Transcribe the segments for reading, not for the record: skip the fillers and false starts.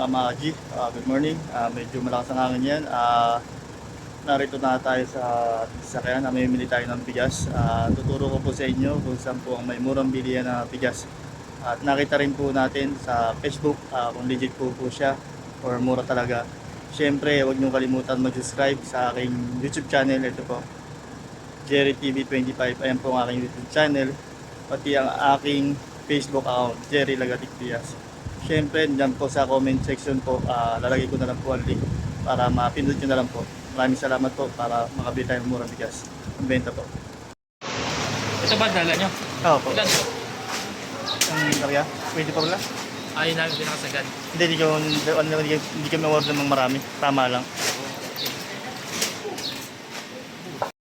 mga G, good morning. Medyo malakas ang hangin yan. Narito na tayo sa sasakyan. Namimili tayo ng bigas. Tuturo ko po sa inyo kung saan po ang may murang bilihan na bigas. At nakita rin po natin sa Facebook kung legit po siya or mura talaga. Siyempre, huwag niyo kalimutan mag-subscribe sa aking YouTube channel. Ito po, Jerry TV 25. Ayan po ang aking YouTube channel. Pati ang aking Facebook account, Jerry Lagatic Diaz. Siyempre, dyan po sa comment section po, lalagay ko na lang po ang link para mapindot nyo na lang po. Maraming salamat po para makabili tayo ng murang bigas. Ang benta po. Ito ba dala nyo? Oo po. Ilan po? Ang karya? Pwede pa wala? Ay, namin pinakasagad. Hindi kami order ng marami. Tama lang.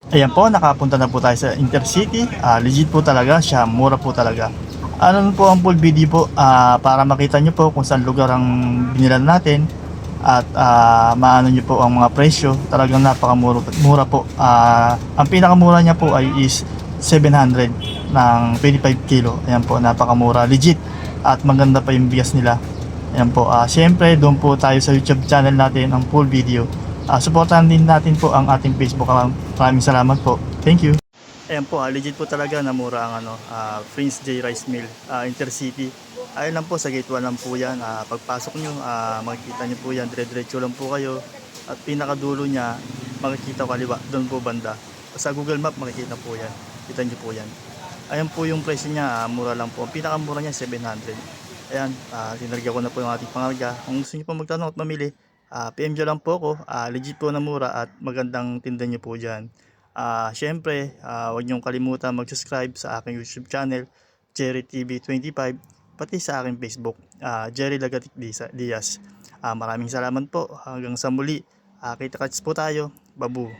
Ayan po, nakapunta na po tayo sa Intercity. Legit po talaga siya, mura po talaga. Ano po ang full video po para makita nyo po kung saan lugar ang binilan natin at maano nyo po ang mga presyo. Talagang napakamura po. Ang pinakamura niya po ay is 700 ng 25 kilo. Ayan po, napakamura, legit at maganda pa yung bigas nila. Ayan po, syempre doon po tayo sa YouTube channel natin ang full video. Supportahan din natin po ang ating Facebook account. Maraming salamat po. Thank you. Ayan po, legit po talaga na mura ang Prince J Rice Mill, Intercity. Ayun lang po, sa gate 1 lang po yan. Pagpasok nyo, makikita nyo po yan, dire-diretso lang po kayo. At pinakadulo nya, makikita kaliwa, doon po banda. Sa Google Map, makikita po yan. Kita nyo po yan. Ayan po yung price niya, mura lang po. Ang pinakamura niya, 700. Ayan, sinarga ko na po yung ating pangarga. Kung gusto nyo po magtanong at mamili, PM nyo lang po ako. Legit po na mura at magandang tinda nyo po dyan. Syempre, huwag niyong kalimutan mag-subscribe sa aking YouTube channel, Jerry TV 25, pati sa aking Facebook, Jerry Lagatic Diaz. Maraming salamat po. Hanggang sa muli. Kita-kits po tayo. Babu.